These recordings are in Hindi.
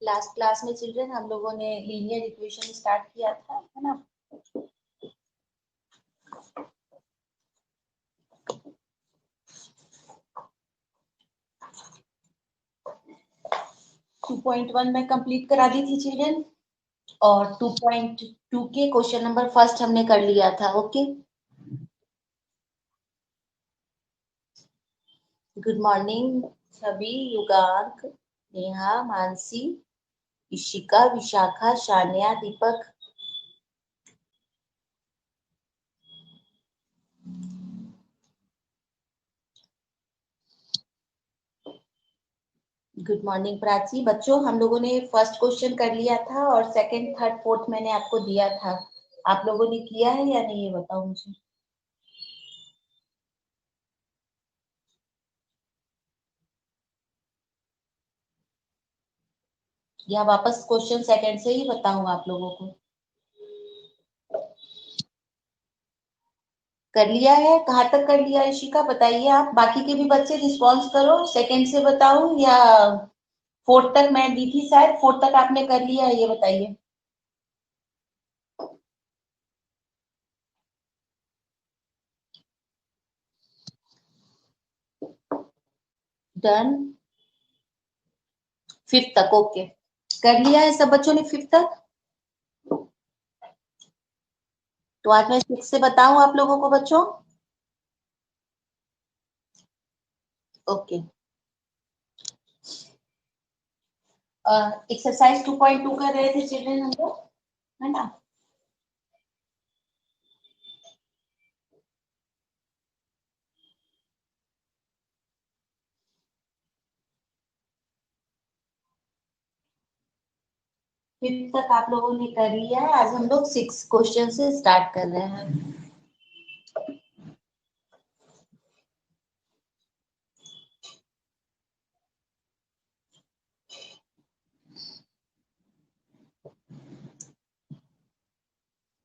लास्ट क्लास में चिल्ड्रन हम लोगों ने लीनियर इक्वेशन स्टार्ट किया था, है ना। 2.1 में कंप्लीट करा दी थी चिल्ड्रन, और 2.2 के क्वेश्चन नंबर फर्स्ट हमने कर लिया था। ओके, गुड मॉर्निंग सभी, युगांक, नेहा, मानसी, इशिका, विशाखा, शान्या, दीपक। Good morning Prachi. बच्चों, हम लोगों ने फर्स्ट क्वेश्चन कर लिया था और सेकंड, थर्ड, फोर्थ मैंने आपको दिया था। आप लोगों ने किया है या नहीं, ये बताओ मुझे। या वापस क्वेश्चन सेकंड से ही बताऊं आप लोगों को। कर लिया है? कहाँ तक कर लिया इशिका, बताइए आप। बाकी के भी बच्चे रिस्पॉन्स करो, सेकंड से बताऊं या फोर्थ तक मैं दी थी, शायद फोर्थ तक आपने कर लिया है, ये बताइए। डन, फिफ्थ तक। ओके, कर लिया है सब बच्चों ने फिफ्थ तक। तो आज मैं सिक्स से बताऊं आप लोगों को बच्चों। ओके, एक्सरसाइज 2.2 कर रहे थे चिल्ड्रन हम लोग, है ना। फिफ्थ तक आप लोगों ने कर लिया है। आज हम लोग सिक्स क्वेश्चन से स्टार्ट कर रहे हैं।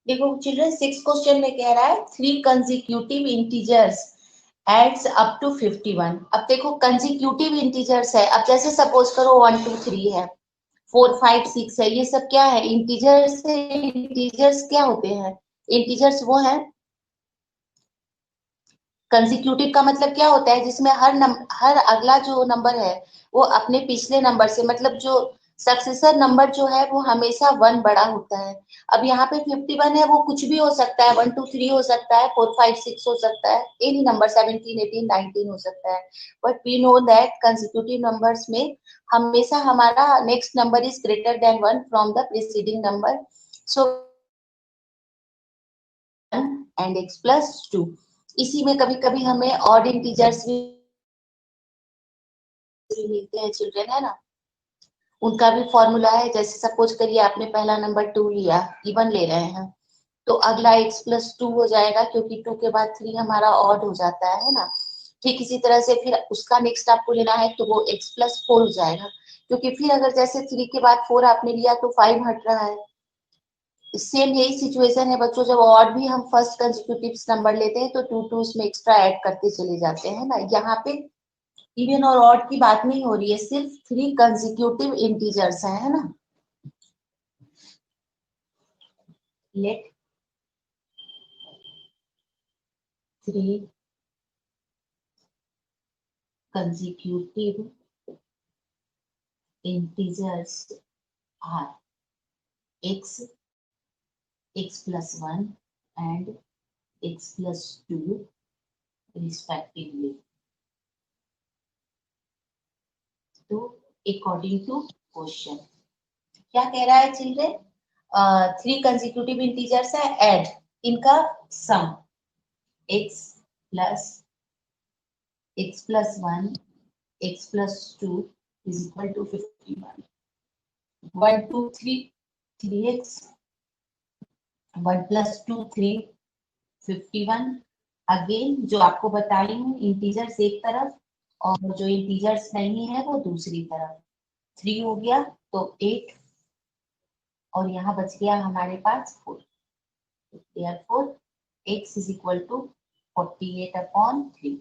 देखो चिल्ड्रन, सिक्स क्वेश्चन में कह रहा है three consecutive integers adds up to 51। अब देखो कंसेक्यूटिव इंटीजर्स है। अब जैसे सपोज करो 1 2 3 है, 4 5 6 है, ये सब क्या है, इंटीजर्स है। इंटीजर्स क्या होते हैं? इंटीजर्स वो है, कंसेक्यूटिव का मतलब क्या होता है, जिसमें हर अगला जो नंबर है वो अपने पिछले नंबर से, मतलब जो सक्सेसर नंबर जो है वो हमेशा वन बड़ा होता है। अब यहाँ पे 51 है, वो कुछ भी हो सकता है, 1 2 3 हो सकता है, 4 5 6 हो सकता है, एनी नंबर 17 18 19 हो सकता है। But we know that consecutive numbers में हमेशा हमारा next number is greater than one from the preceding number. So and x plus two. इसी में कभी कभी हमें ऑड इंटीजर्स भी मिलते हैं चिल्ड्रन, है ना। उनका भी फॉर्मूला है। जैसे सपोज करिए आपने पहला नंबर टू लिया, इवन ले रहे हैं, तो अगला एक्स प्लस टू हो जाएगा, क्योंकि टू के बाद थ्री हमारा ऑड हो जाता है ना। ठीक इसी तरह से फिर उसका नेक्स्ट आपको लेना है तो वो एक्स प्लस फोर हो जाएगा, क्योंकि फिर अगर जैसे थ्री के बाद फोर आपने लिया तो फाइव हट रहा है। सेम यही सिचुएशन है बच्चों, जब और भी हम फर्स्ट कंसेक्यूटिव नंबर लेते हैं तो टू टू उसमें एक्स्ट्रा ऐड करते चले जाते हैं ना। यहाँ पे इवन और ऑड की बात नहीं हो रही है, सिर्फ थ्री कंसेक्यूटिव इंटीजर्स है ना। Let three consecutive integers are x, x plus one and x plus two respectively. तो अकॉर्डिंग टू क्वेश्चन क्या कह रहा है चिल्ड्रन, थ्री कंसेक्यूटिव इंटीजर्स है, ऐड इनका sum x plus x plus one, x plus two is equal to 51। 1 2 3 3x, 1 plus two 3 51। Again जो आपको बताई हूँ, इंटीजर्स एक तरफ और जो इंटीजर्स नहीं है वो दूसरी तरफ। 3 हो गया तो 8, और यहाँ बच गया हमारे पास 4। therefore x is equal to 48/3।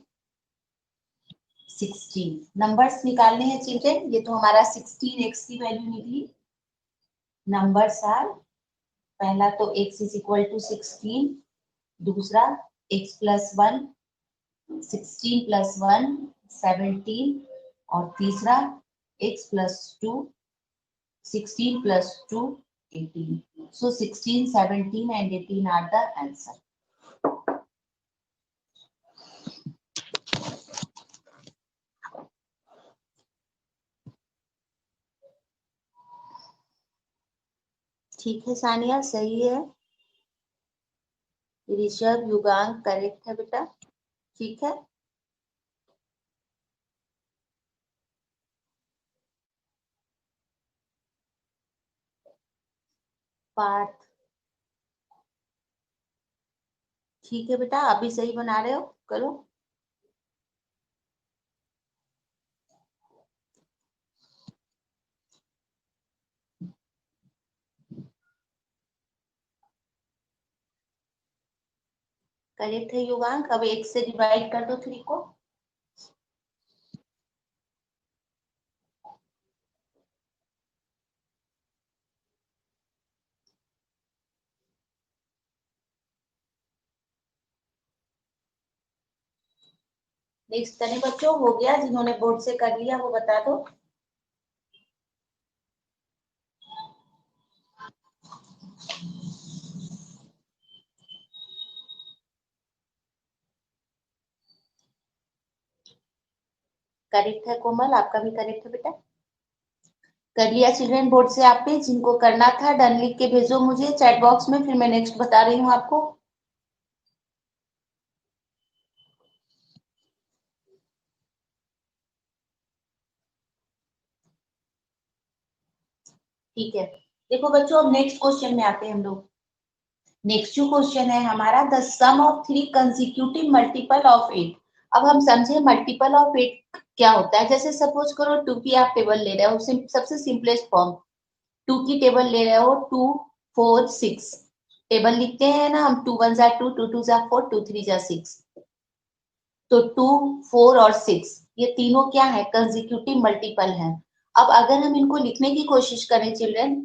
16 numbers निकालने हैं चिल्ड्रन। ये तो हमारा 16 एक्स की वैल्यू निकली। नंबर्स आर, पहला तो x इज इक्वल टू 16, दूसरा x प्लस 1 16 प्लस 1 17, और तीसरा x plus 2 16 plus 2 18. So 16, 17 and 18 are the answer. ठीक है सानिया, सही है। ऋषभ युगांक करेक्ट है बेटा, ठीक है। पार्थ, ठीक है बेटा, अभी सही बना रहे हो, करो। करेक्ट है युगांक। अब 1 से डिवाइड कर दो 3 को। नेक्स्ट तने बच्चों हो गया, जिन्होंने बोर्ड से कर लिया वो बता दो। करेक्ट है कोमल, आपका भी करेक्ट है बेटा। कर लिया चिल्ड्रन बोर्ड से आपने? जिनको करना था डन लिख के भेजो मुझे चैट बॉक्स में, फिर मैं नेक्स्ट बता रही हूँ आपको। ठीक है, देखो बच्चों अब नेक्स्ट क्वेश्चन में आते हैं हम लोग। नेक्स्ट जो क्वेश्चन है हमारा, the sum of 3 consecutive multiple of 8। अब हम समझे मल्टीपल ऑफ 8 क्या होता है। जैसे सपोज करो 2 की आप टेबल ले रहे हो, सबसे सिंपलेस्ट फॉर्म, 2 की टेबल ले रहे हो, 2 4 6 टेबल लिखते हैं ना हम, 2 1 जा 2, 2 2 जा 4, 2 3 जा 6। तो 2 4 और 6 ये तीनों क्या है, कंसेक्यूटिव मल्टीपल है। अब अगर हम इनको लिखने की कोशिश करें चिल्ड्रन,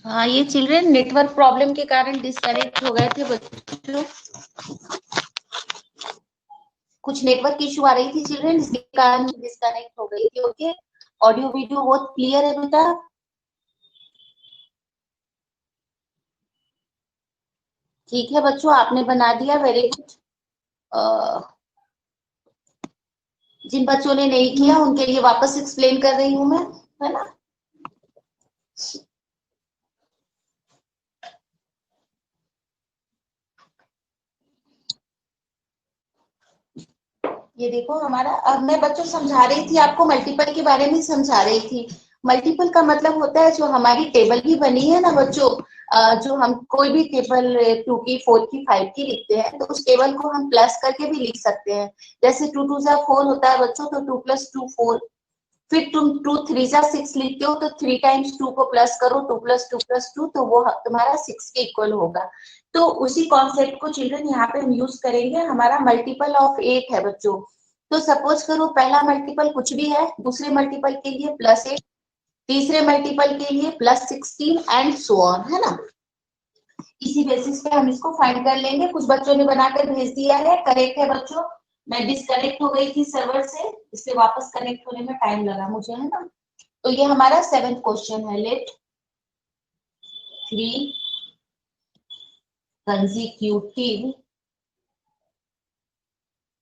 हाँ, ये चिल्ड्रन नेटवर्क प्रॉब्लम के कारण डिस्कनेक्ट हो गए थे बच्चों। कुछ नेटवर्क इशू आ रही थी चिल्ड्रन, इसके कारण डिस्कनेक्ट हो गई थी। ओके, ऑडियो वीडियो बहुत क्लियर है बेटा? ठीक है बच्चों, आपने बना दिया, वेरी गुड। जिन बच्चों ने नहीं किया उनके लिए वापस एक्सप्लेन कर रही हूँ मैं, है ना? ये देखो हमारा, अब मैं बच्चों समझा रही थी आपको, मल्टीपल के बारे में समझा रही थी। मल्टीपल का मतलब होता है जो हमारी टेबल भी बनी है ना बच्चों, जो हम कोई भी टेबल 2 की 4 की 5 की लिखते हैं, तो उस टेबल को हम प्लस करके भी लिख सकते हैं। जैसे 2 2 जा 4 होता है बच्चों, तो 2 प्लस 2 4। फिर तुम 2 3 जा 6 लिखते हो, तो 3 टाइम्स 2 को प्लस करो, 2 प्लस 2 प्लस 2, तो वो तुम्हारा 6 के इक्वल होगा। तो उसी कॉन्सेप्ट को चिल्ड्रन यहाँ पे हम यूज करेंगे। हमारा मल्टीपल ऑफ 8 है बच्चों। तो सपोज करो पहला मल्टीपल कुछ भी है, दूसरे मल्टीपल के लिए +8, तीसरे मल्टीपल के लिए +16 एंड सो ऑन, है ना? इसी बेसिस पे हम इसको फाइंड कर लेंगे। कुछ बच्चों ने बनाकर भेज दिया है, करेक्ट है बच्चों। मैं डिस्कनेक्ट हो गई थी सर्वर से, इससे वापस कनेक्ट होने में टाइम लगा मुझे, है ना? तो ये हमारा 7th क्वेश्चन है। Let 3 consecutive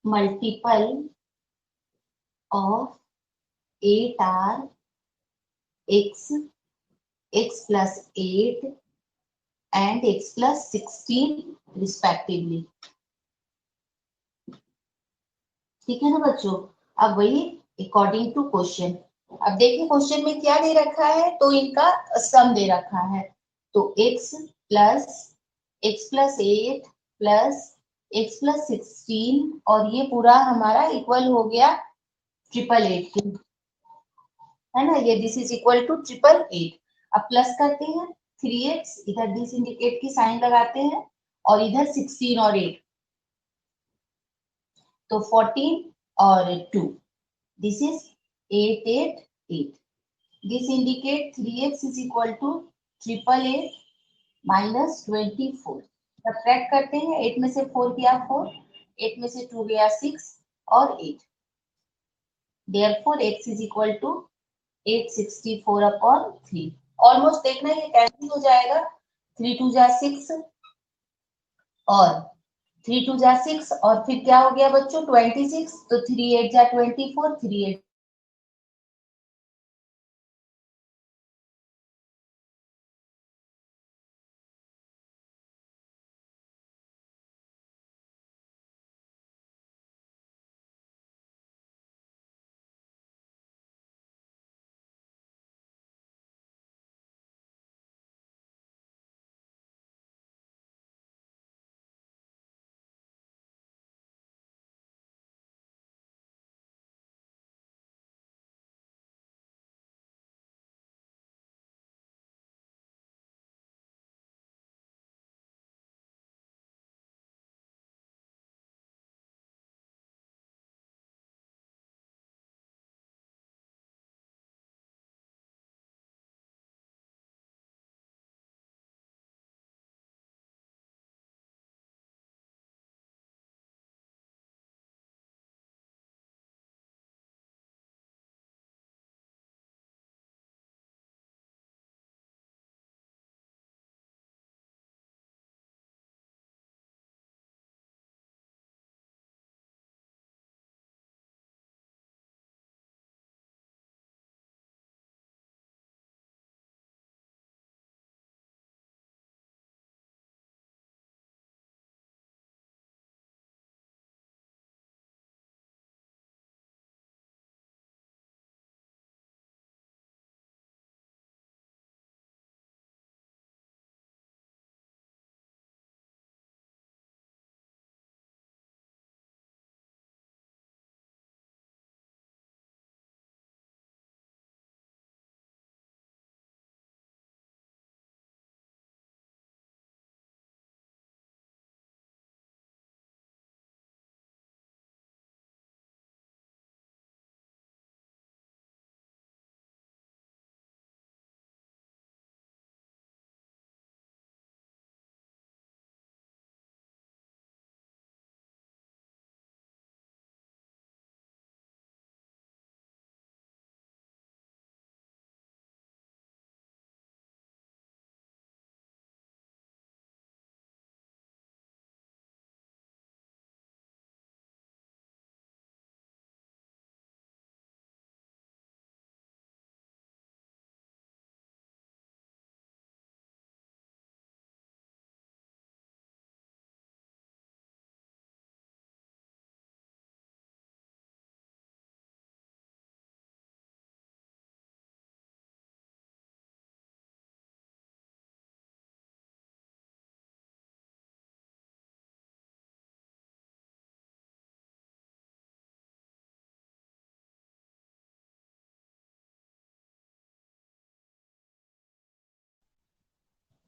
multiple of 8 are x, x plus 8 and x plus 16 respectively। ठीक है ना बच्चों? अब वही अकॉर्डिंग टू क्वेश्चन। अब देखिए क्वेश्चन में क्या दे रखा है, तो इनका सम दे रखा है। तो x plus 8 plus x plus 16, और ये पूरा हमारा इक्वल हो गया 888 के, है ना? ये दिस इज इक्वल टू 888। अब प्लस करते हैं, 3x इधर दिस इंडिकेट की साइन लगाते हैं, और इधर 16 और 8, तो 14 और 2, this is 888। This indicate 3x is equal to 888 minus 24। Subtract करते हैं, 8 में से 4 गया 4, 8 में से 2 गया 6 और 8। Therefore x is equal to 864 upon 3। Almost देखना ये कैंसिल हो जाएगा, 3 2 जा 6 और 3 2 जा 6, और फिर क्या हो गया बच्चों 26, तो 3 8 जा 24, 3 8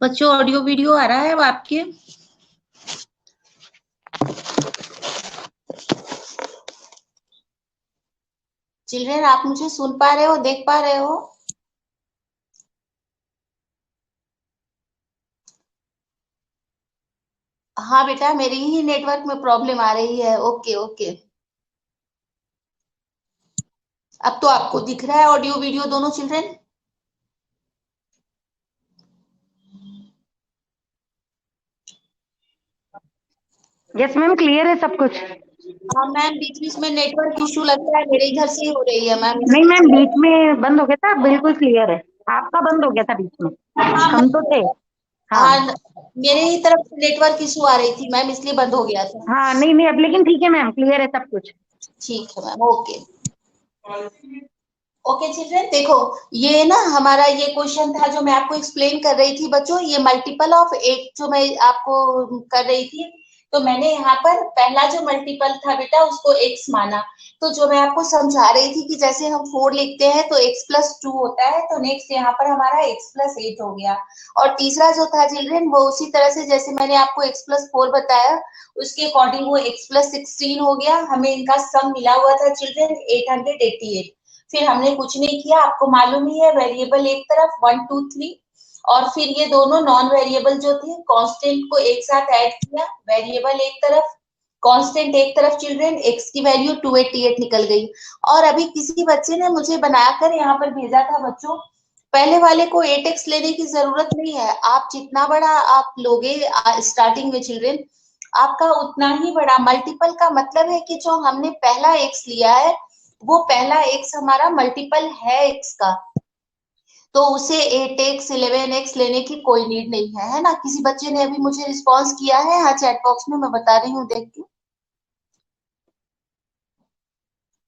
बच्चों ऑडियो वीडियो आ रहा है अब आपके? चिल्ड्रेन आप मुझे सुन पा रहे हो, देख पा रहे हो? हाँ बेटा, मेरी ही नेटवर्क में प्रॉब्लम आ रही है। Okay okay. अब तो आपको दिख रहा है ऑडियो वीडियो दोनों चिल्ड्रेन? यस मैम, क्लियर है सब कुछ। हाँ मैम, बीच बीच में नेटवर्क इशू लगता है, मेरे इधर से ही हो रही है मैम, नहीं इसलिए मैम, थोड़ा। बीच में बंद हो गया था, बिल्कुल क्लियर है। आपका बंद हो गया था बीच में। हाँ हम तो थे। हाँ। हाँ, मेरे ही तरफ से नेटवर्क इशू आ रही थी मैम, इसलिए बंद हो गया था। हाँ, नहीं नहीं, अब लेकिन ठीक है मैम, क्लियर है सब कुछ। ठीक है मैम, ओके। ओके चिल्ड्रन, देखो ये ना हमारा ये क्वेश्चन था जो मैं आपको एक्सप्लेन कर रही थी बच्चों, ये मल्टीपल ऑफ 8 जो मैं आपको कर रही थी। तो मैंने यहाँ पर पहला जो मल्टीपल था बेटा उसको x माना। तो जो मैं आपको समझा रही थी कि जैसे हम 4 लिखते हैं तो x+2 होता है, तो नेक्स्ट यहाँ पर हमारा x+8 हो गया। और तीसरा जो था चिल्ड्रन वो उसी तरह से जैसे मैंने आपको x+4 बताया उसके अकॉर्डिंग वो x+16 हो गया। हमें इनका सम मिला हुआ था चिल्ड्रन 888। फिर हमने कुछ नहीं किया, आपको मालूम ही है, वेरिएबल एक तरफ 1 2 3, और फिर ये दोनों नॉन वेरिएबल जो थे कांस्टेंट को एक साथ ऐड किया, वेरिएबल एक तरफ कांस्टेंट एक तरफ चिल्ड्रन, एक्स की वैल्यू 288 निकल गई। और अभी किसी बच्चे ने मुझे बनाकर यहाँ पर भेजा था बच्चों, पहले वाले को 8x लेने की जरूरत नहीं है, आप जितना बड़ा आप लोगे स्टार्टिंग में चिल्ड्रन, आपका उतना ही बड़ा मल्टीपल का मतलब है कि जो हमने पहला x लिया है वो पहला x हमारा मल्टीपल है x का, तो उसे 8x 11x लेने की कोई नीड नहीं है ना? किसी बच्चे ने अभी मुझे रिस्पॉन्स किया है? हाँ चैट बॉक्स में मैं बता रही हूँ, देख के।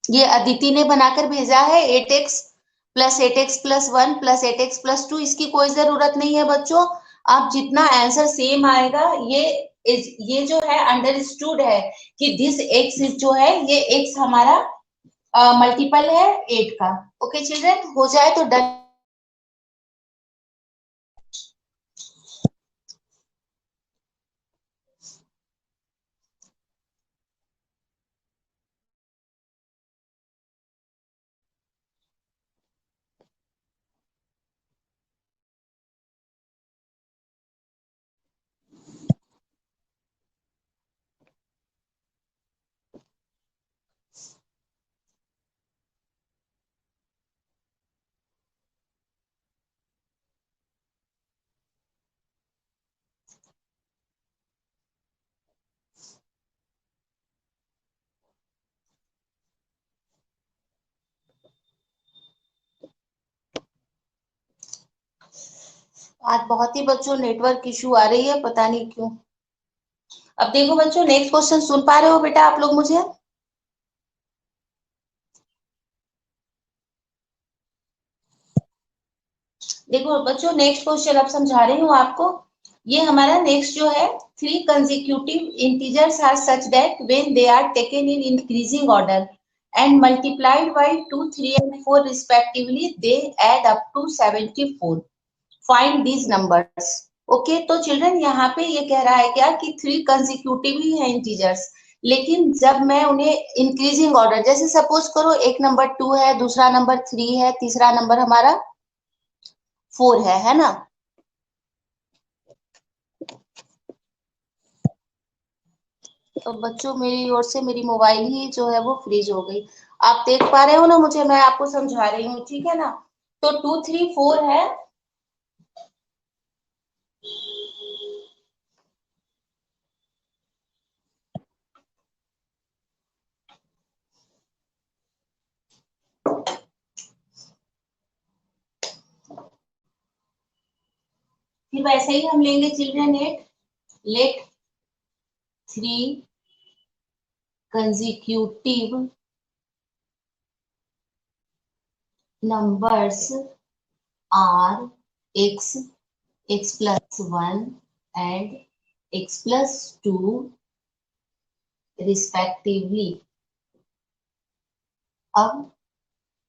ये अदिति ने बनाकर भेजा है 8x+8x+1 +8x+2, इसकी कोई जरूरत नहीं है बच्चों। आप जितना आंसर सेम आएगा, ये जो है अंडरस्टूड है कि दिस x जो है ये x हमारा मल्टीपल है 8 का। ओके चिल्ड्रन, हो जाए तो डन। आज बहुत ही बच्चों नेटवर्क इशू आ रही है, पता नहीं क्यों। अब देखो बच्चों, नेक्स्ट क्वेश्चन सुन पा रहे हो बेटा आप लोग मुझे? देखो बच्चों, नेक्स्ट क्वेश्चन अब समझा रही हूँ आपको। ये हमारा नेक्स्ट जो है, 3 consecutive integers are such that when they are taken in increasing order and multiplied by 2 3 and 4 respectively they add up to 74, find these numbers। Okay तो चिल्ड्रन यहाँ पे ये कह रहा है क्या कि 3 कंसिक्यूटिव ही है इंटीजर्स, लेकिन जब मैं उन्हें इंक्रीजिंग ऑर्डर, जैसे सपोज करो एक नंबर 2 है, दूसरा नंबर 3 है, तीसरा नंबर हमारा 4 है ना? तो बच्चों मेरी ओर से मेरी मोबाइल ही जो है वो फ्रीज हो गई। आप देख पा रहे हो ना मुझे, मैं आपको समझा रही हूँ, ठीक है ना? तो 2 3 4 है। फिर वैसे ही हम लेंगे children 8, let 3 consecutive numbers are x, x+1 and x+2 respectively। अब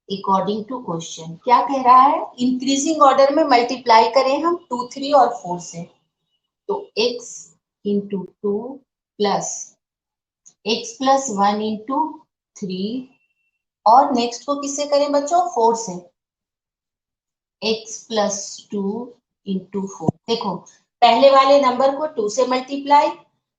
अकॉर्डिंग टू क्वेश्चन क्या कह रहा है, इंक्रीजिंग ऑर्डर में मल्टीप्लाई करें हम 2, 3 और 4 से, तो x into 2 plus x plus 1 into 3, और नेक्स्ट को किससे करें बच्चों, 4 से, x प्लस 2 इंटू 4। देखो पहले वाले नंबर को 2 से मल्टीप्लाई,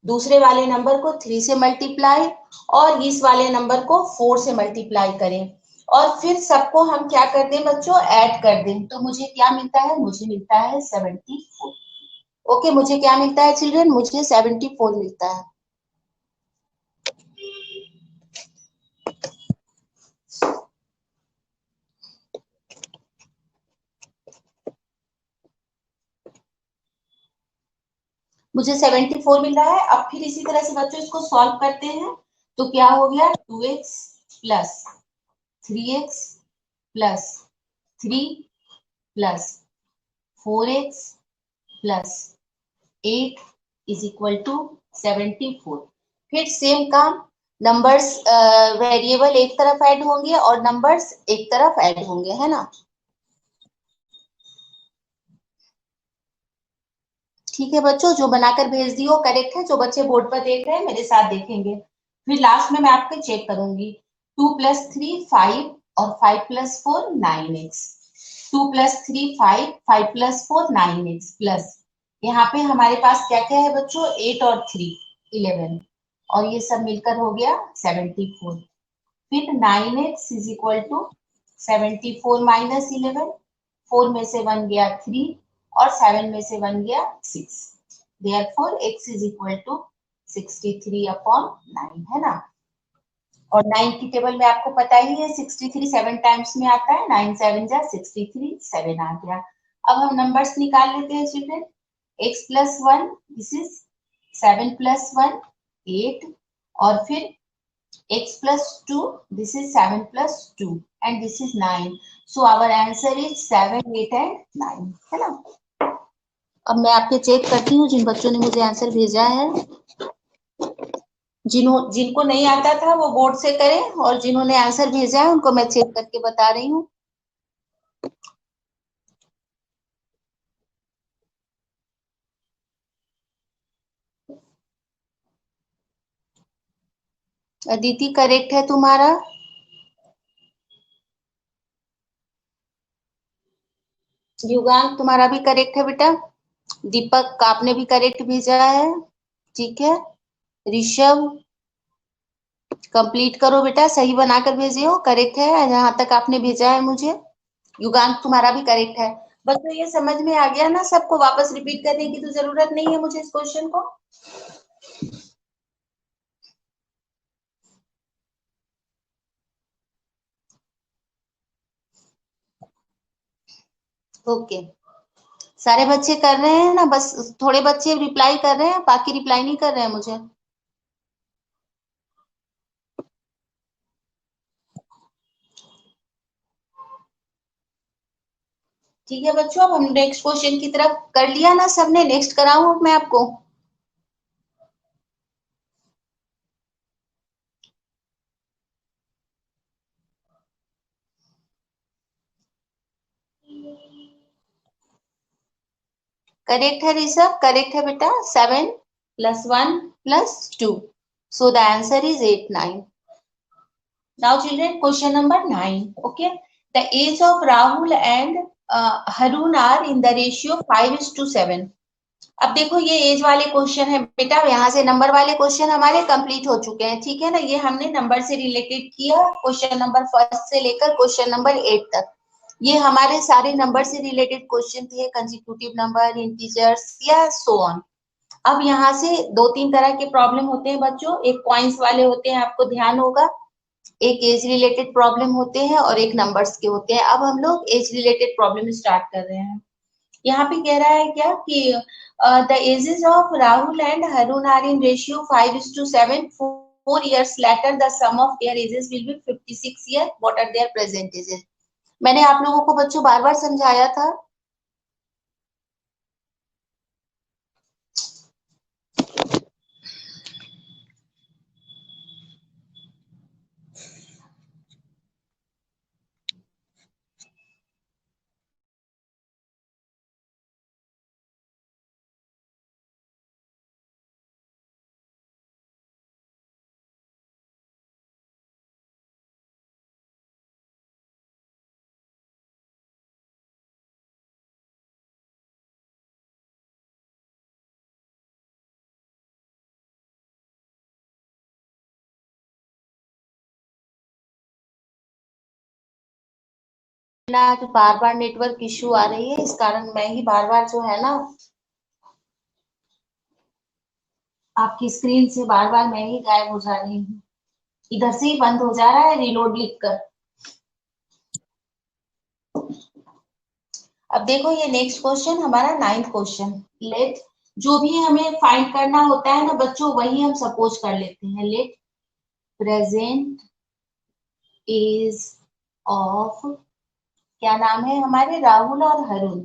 दूसरे वाले नंबर को 3 से मल्टीप्लाई, और इस वाले नंबर को 4 से मल्टीप्लाई करें, और फिर सबको हम क्या कर दें बच्चों, ऐड कर दें, तो मुझे क्या मिलता है, मुझे मिलता है 74। ओके, मुझे क्या मिलता है चिल्ड्रन, मुझे 74 मिलता है। मुझे 74 मिल रहा है। अब फिर इसी तरह से बच्चों इसको सॉल्व करते हैं, तो क्या हो गया, 2x plus 3x plus 3 plus 4x plus 8 is equal to 74। फिर सेम काम, नंबर्स वेरिएबल एक तरफ ऐड होंगे और नंबर्स एक तरफ ऐड होंगे, है ना। ठीक है बच्चों, जो बनाकर भेज दी हो करेक्ट है, जो बच्चे बोर्ड पर देख रहे हैं मेरे साथ देखेंगे, फिर लास्ट में मैं आपके चेक करूंगी। 2 प्लस 3 5, और 5 plus 4 9x, 2 plus 3 5, 5 plus 4 9x, plus यहाँ पे हमारे पास क्या क्या है बच्चों, 8 और 3 11, और ये सब मिलकर हो गया 74। फिर 9x is equal to 74 minus 11, 4 में से 1 गया 3, और 7 में से 1 गया 6, therefore x is equal to 63 upon 9, है ना। और 9 की टेबल में आपको पता ही है 63 7 टाइम्स में आता है, 9 7 जा 63, 7 आ गया। अब हम नंबर्स निकाल लेते हैं children, x plus 1 this is 7 plus 1 8, और फिर x plus 2, this is 7 plus 2, and this is 9. So our answer is 7, 8 and 9, है ना। अब मैं आपके चेक करती हूँ जिन बच्चों ने मुझे आंसर भेजा है, जिनको नहीं आता था वो बोर्ड से करें, और जिन्होंने आंसर भेजा है उनको मैं चेक करके बता रही हूँ। अदिति करेक्ट है तुम्हारा, युगांक तुम्हारा भी करेक्ट है बेटा, दीपक आपने भी करेक्ट भेजा है, ठीक है। ऋषभ कंप्लीट करो बेटा, सही बनाकर भेजियो, करेक्ट है जहां तक आपने भेजा है मुझे। युगांक तुम्हारा भी करेक्ट है। बच्चों ये समझ में आ गया ना सबको, वापस रिपीट करने की तो जरूरत नहीं है मुझे इस क्वेश्चन को। ओके, सारे बच्चे कर रहे हैं ना, बस थोड़े बच्चे रिप्लाई कर रहे हैं, बाकी रिप्लाई नहीं कर रहे हैं मुझे। ठीक है बच्चों, अब हम नेक्स्ट क्वेश्चन की तरफ कर लिया ना सबने, नेक्स्ट कराऊं अब मैं आपको। करेक्ट है ऋषभ, करेक्ट है बेटा, 7 plus 1 plus 2, so the answer is 8 9। Now children, question number 9. Okay. The age of Rahul and Harun are in the ratio 5:7. अब देखो ये एज वाले क्वेश्चन है बेटा, यहाँ से नंबर वाले क्वेश्चन हमारे कंप्लीट हो चुके हैं, ठीक है ना। ये हमने नंबर से रिलेटेड किया, क्वेश्चन नंबर 1 से लेकर क्वेश्चन नंबर 8 तक। ये हमारे सारे नंबर से रिलेटेड क्वेश्चन थे, कंसेक्यूटिव नंबर, इंटीजर्स या सो ऑन। अब यहाँ से 2-3 तरह के प्रॉब्लम होते हैं बच्चों, एक पॉइंट्स वाले होते हैं, आपको ध्यान होगा, एक एज रिलेटेड प्रॉब्लम होते हैं और एक नंबर्स के होते हैं। अब हम लोग एज रिलेटेड प्रॉब्लम स्टार्ट कर रहे हैं। यहाँ पे कह रहा है क्या कि the ages of Rahul and Harun are in ratio 5:7, 4 years later the sum of their ages will be 56 years, what are their present ages। मैंने आप लोगों को बच्चों बार बार समझाया था, ना कि बार बार नेटवर्क इश्यू आ रही है, इस कारण मैं ही बार बार जो है ना आपकी स्क्रीन से बार बार मैं ही गायब हो जा रही हूँ। इधर से ही बंद हो जा रहा है रीलोड लिखकर। अब देखो ये नेक्स्ट क्वेश्चन हमारा 9th क्वेश्चन। लेट, जो भी हमें फाइंड करना होता है ना बच्चों, वही हम सपोज कर लेते हैं। लेट प्रेजेंट एज ऑफ, क्या नाम है हमारे, राहुल और Harun.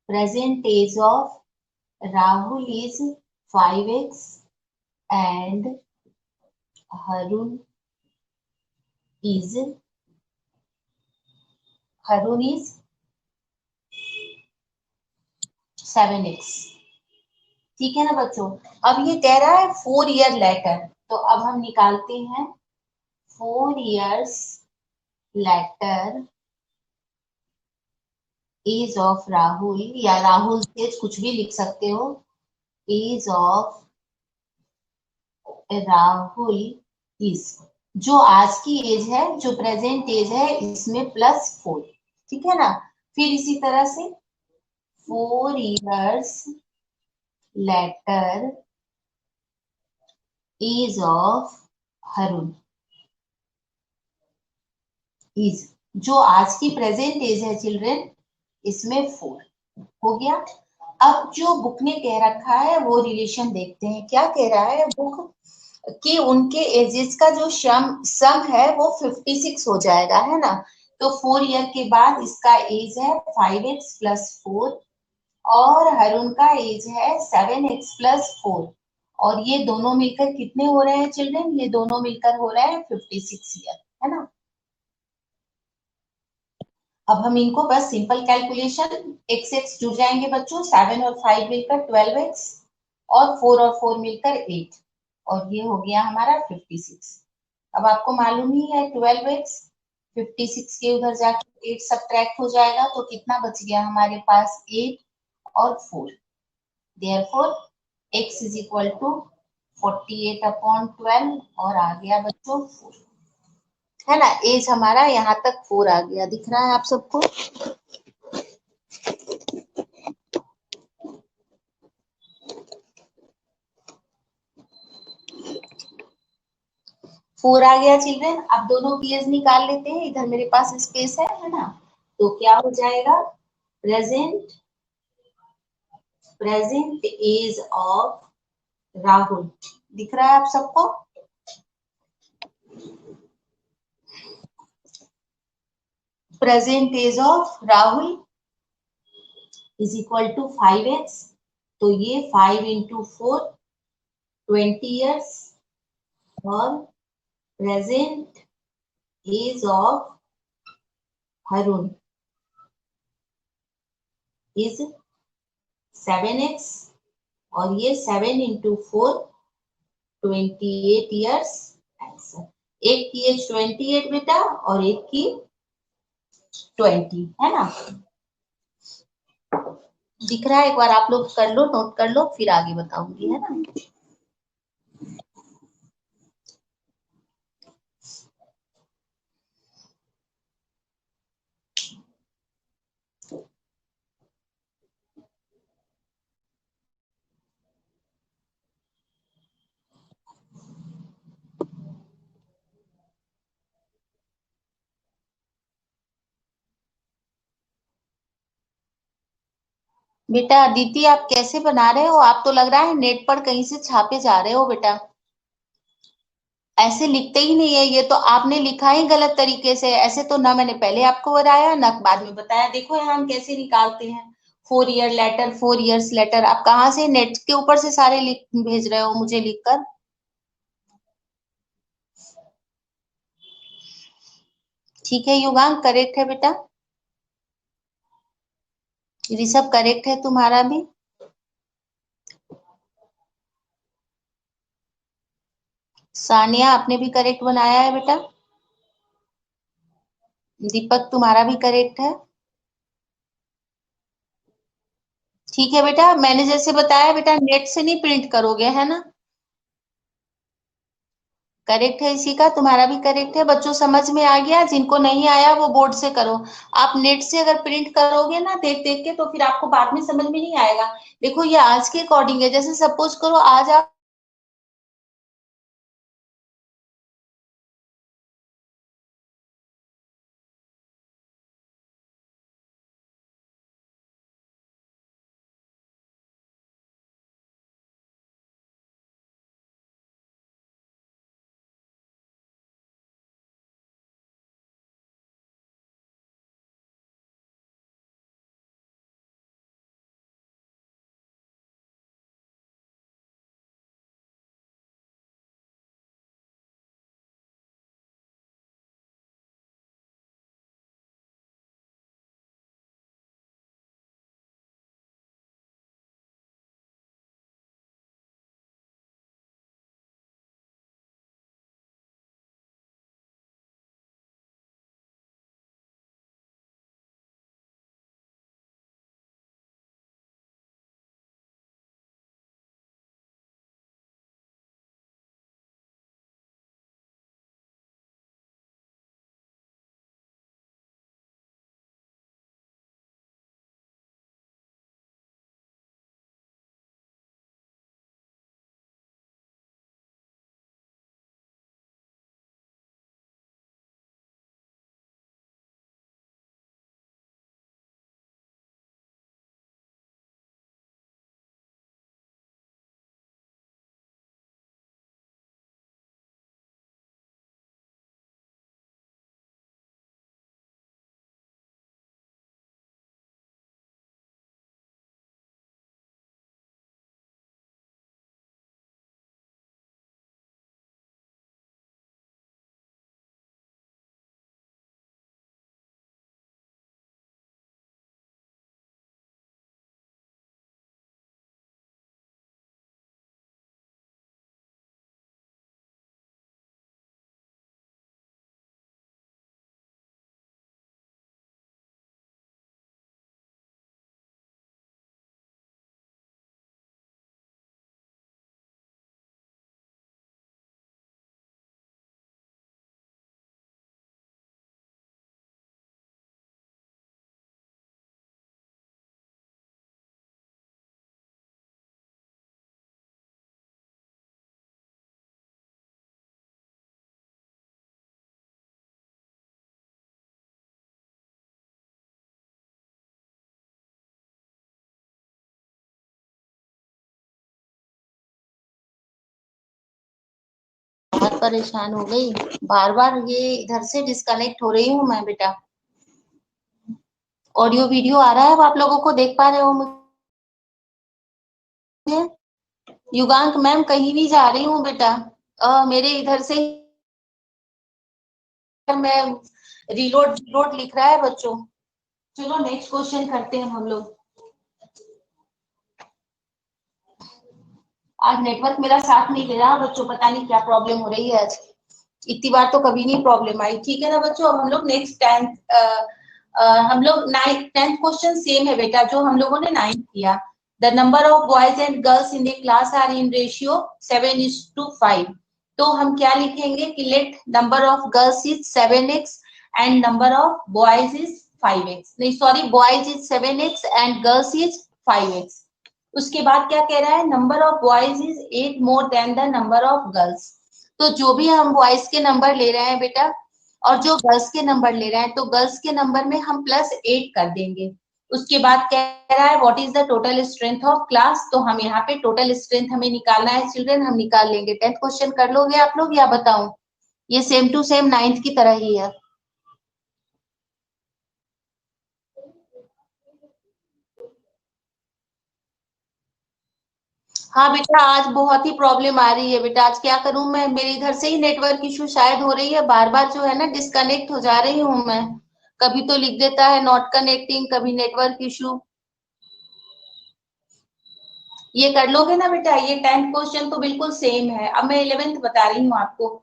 Present age of Rahul is 5x and Harun is Harun is 7x। ठीक है ना बच्चों। अब ये कह रहा है 4 ईयर लेटर, तो अब हम निकालते हैं 4 years later age of Rahul, या राहुल से कुछ भी लिख सकते हो, एज ऑफ राहुल इज, जो आज की एज है, जो प्रेजेंट एज है, इसमें +4। ठीक है ना। फिर इसी तरह से 4 years later age of Harun is, जो आज की प्रेजेंट एज है चिल्ड्रन, इसमें 4 हो गया। अब जो बुक ने कह रखा है वो रिलेशन देखते हैं। क्या कह रहा है बुक कि उनके एजेस का जो सम है वो 56 हो जाएगा, है ना। तो 4 ईयर के बाद इसका एज है 5x + 4 और हरुण का एज है 7x + 4, और ये दोनों मिलकर कितने हो रहे हैं चिल्ड्रन, ये दोनों मिलकर हो रहे हैं 56 ईयर, है ना। अब हम इनको बस सिंपल कैलकुलेशन, x x जुड़ जाएंगे बच्चों, 7 और 5 मिलकर 12x और 4 और 4 मिलकर 8, और ये हो गया हमारा 56। अब आपको मालूम ही है 12x 56 के उधर जाके 8 सब्ट्रैक्ट हो जाएगा, तो कितना बच गया हमारे पास, 8 और 4। Therefore x is equal to 48/12 और आ गया बच्चों 4, है ना। एज हमारा यहाँ तक 4 आ गया, दिख रहा है आप सबको। 4 आ गया चिल्ड्रन। अब दोनों की एज निकाल लेते हैं, इधर मेरे पास स्पेस है ना। तो क्या हो जाएगा, प्रेजेंट एज ऑफ राहुल, दिख रहा है आप सबको। Present age of Rahul is equal to 5x, तो ये 5 × 4 20 ईयर्स, और present age of Harun is 7x, और ये 7 × 4 28 ईयर्स आंसर। एक की एज 28 बेटा और एक की 20, है ना। दिख रहा है, एक बार आप लोग कर लो, नोट कर लो, फिर आगे बताऊंगी, है ना। बेटा अदिति आप कैसे बना रहे हो, आप तो लग रहा है नेट पर कहीं से छापे जा रहे हो बेटा। ऐसे लिखते ही नहीं है, ये तो आपने लिखा ही गलत तरीके से। ऐसे तो ना मैंने पहले आपको बताया ना बाद में बताया। देखो यहाँ हम कैसे निकालते हैं, 4 ईयर लेटर, 4 ईयर्स लेटर। आप कहाँ से नेट के ऊपर से सारे लिख भेज रहे हो मुझे लिखकर। ठीक है युगांक, करेक्ट है बेटा। ऋषभ करेक्ट है तुम्हारा भी। सानिया आपने भी करेक्ट बनाया है बेटा। दीपक तुम्हारा भी करेक्ट है। ठीक है बेटा, मैंने जैसे बताया बेटा, नेट से नहीं प्रिंट करोगे, है ना। करेक्ट है इसी का, तुम्हारा भी करेक्ट है बच्चों। समझ में आ गया? जिनको नहीं आया वो बोर्ड से करो। आप नेट से अगर प्रिंट करोगे ना देख देख के तो फिर आपको बाद में समझ में नहीं आएगा। देखो ये आज के अकॉर्डिंग है, जैसे सपोज करो आज आप बहुत परेशान हो गई, बार बार ये इधर से डिस्कनेक्ट हो रही हूँ मैं बेटा। ऑडियो वीडियो आ रहा है, अब आप लोगों को देख पा रहे हो मुझे? युगांक मैम कहीं भी जा रही हूँ बेटा, मेरे इधर से मैं रीलोड रीलोड लिख रहा है बच्चों। चलो नेक्स्ट क्वेश्चन करते हैं हम लोग। आज नेटवर्क मेरा साथ नहीं दे रहा बच्चों, पता नहीं क्या प्रॉब्लम हो रही है आज। इतनी बार तो कभी नहीं प्रॉब्लम आई। ठीक है ना बच्चों, अब हम लोग नेक्स्ट हम लोग नाइन्थ टेंथ क्वेश्चन सेम है बेटा जो हम लोगों ने नाइन्थ किया। The number of boys and girls in the class are in ratio 7:5। तो हम क्या लिखेंगे कि let number of girls is 7x and number of boys is 5x। नहीं sorry, boys is 7x and girls is 5x। उसके बाद क्या कह रहा है, number of boys is 8 more than the number of girls. तो जो भी हम बॉयज के नंबर ले रहे हैं बेटा और जो गर्ल्स के नंबर ले रहे हैं, तो गर्ल्स के नंबर में हम +8 कर देंगे। उसके बाद कह रहा है what is the total strength of class. तो हम यहाँ पे टोटल स्ट्रेंथ हमें निकालना है चिल्ड्रन, हम निकाल लेंगे। 10th क्वेश्चन कर लोगे आप लोग या बताऊं? ये सेम टू सेम 9th की तरह ही है। हाँ बेटा, आज बहुत ही प्रॉब्लम आ रही है बेटा। आज क्या करूं मैं, मेरे इधर से ही नेटवर्क इशू शायद हो रही है, बार बार जो है ना डिस्कनेक्ट हो जा रही हूँ मैं। कभी तो लिख देता है नॉट कनेक्टिंग, कभी नेटवर्क इशू। ये कर लोगे ना बेटा? ये 10th क्वेश्चन तो बिल्कुल सेम है। अब मैं 11th बता रही हूँ आपको।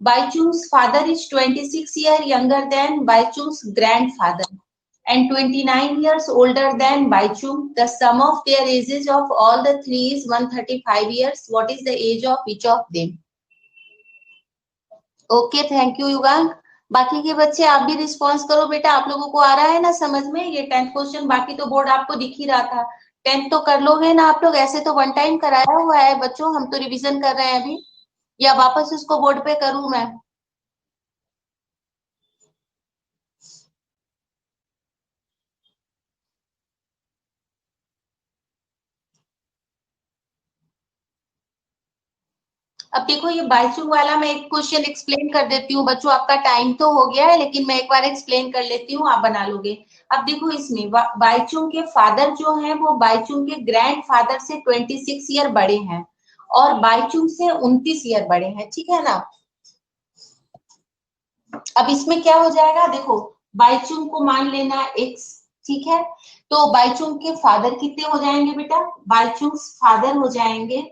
Baichung's father is 26 year younger than Baichung's grand father and 29 years older than Baichung. The sum of their ages of all the three is 135 years. What is the age of each of them? Okay, thank you Yugang. बाकी के बच्चे आप भी रिस्पॉन्स करो बेटा, आप लोगों को आ रहा है ना समझ में ये 10th क्वेश्चन? बाकी तो बोर्ड आपको दिख ही रहा था। 10th तो कर लोगे ना आप लोग? ऐसे तो वन टाइम कराया हुआ है बच्चों, हम तो रिवीजन कर रहे हैं अभी, या वापस उसको बोर्ड पे करूं मैं? अब देखो ये बाइचुंग वाला मैं एक क्वेश्चन एक्सप्लेन कर देती हूँ बच्चों, आपका टाइम तो हो गया है लेकिन मैं एक बार एक्सप्लेन कर लेती हूँ, आप बना लोगे। अब देखो इसमें बाइचुंग के फादर जो है वो बाइचुंग के ग्रैंड फादर से 26 ईयर बड़े हैं और बाइचुंग से 29 ईयर बड़े हैं, ठीक है ना। अब इसमें क्या हो जाएगा, देखो बाइचुंग को मान लेना एक्स, ठीक है। तो बाइचुंग के फादर कितने हो जाएंगे बेटा? बाइचुंग फादर हो जाएंगे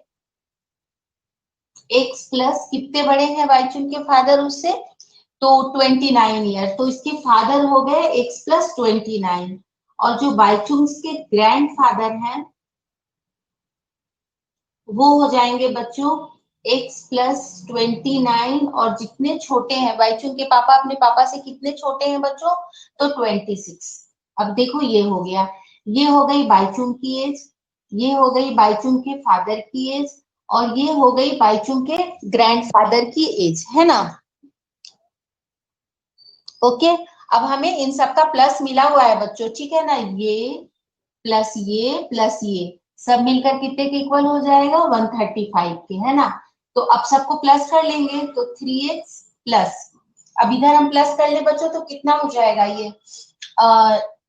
एक्स प्लस, कितने बड़े हैं बाइचुंग के फादर उससे? तो 29 ईयर, तो इसके फादर हो गए एक्स प्लस 29। और जो बाइचुंग के ग्रैंड फादर हैं वो हो जाएंगे बच्चों एक्स प्लस 29, और जितने छोटे हैं बाइचुंग के पापा, अपने पापा से कितने छोटे हैं बच्चों? तो 26। अब देखो ये हो गया, ये हो गई बाइचुंग की एज, ये हो गई बाइचुंग के फादर की एज, और ये हो गई बाइचुंग के ग्रैंडफादर की एज, है ना। ओके, अब हमें इन सबका प्लस मिला हुआ है बच्चों, ठीक है ना। ये प्लस ये सब मिलकर कितने के इक्वल हो जाएगा? 135 के, है ना। तो अब सबको प्लस कर लेंगे, तो 3x प्लस, अब इधर हम प्लस कर ले बच्चों तो कितना हो जाएगा ये?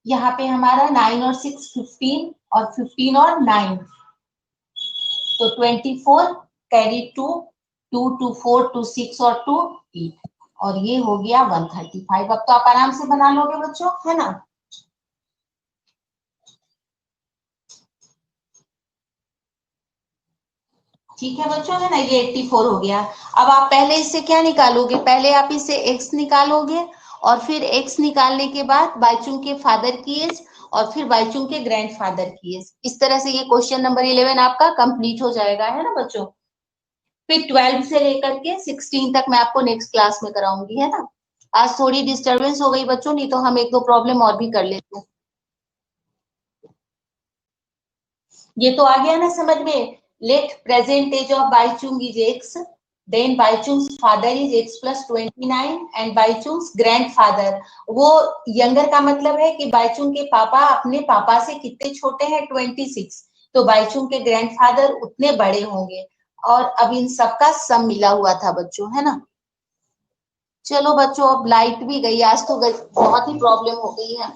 यहाँ पे हमारा 9 और 6 15, और 15 और 9 तो 24, कैरी 2, 2 2 4 2 6 और 2 8, और ये हो गया 135। अब तो आप आराम से बना लोगे बच्चों, है ना। ठीक है बच्चों, है ना, ये 84 हो गया। अब आप पहले इससे क्या निकालोगे? पहले आप इससे x निकालोगे, और फिर x निकालने के बाद बाइचुंग के फादर की एज, और फिर बाइचुंग के ग्रैंडफादर की एज। इस तरह से ये क्वेश्चन नंबर 11 आपका कंप्लीट हो जाएगा, है ना बच्चों। फिर 12 से लेकर के 16 तक मैं आपको नेक्स्ट क्लास में कराऊंगी, है ना। आज थोड़ी डिस्टरबेंस हो गई बच्चों, नहीं तो हम एक दो प्रॉब्लम और भी कर लेते हैं। ये तो आ गया ना समझ में। Let present age of Baichung is x, then Baichung's father is x plus 29, and Baichung's grandfather, वो यंगर का मतलब है कि बाइचुंग के पापा अपने पापा से कितने छोटे हैं? 26, तो बाइचुंग के ग्रैंडफादर उतने बड़े होंगे। और अब इन सबका सम मिला हुआ था बच्चों, है ना। चलो बच्चों, अब लाइट भी गई, आज तो बहुत ही प्रॉब्लम हो गई है।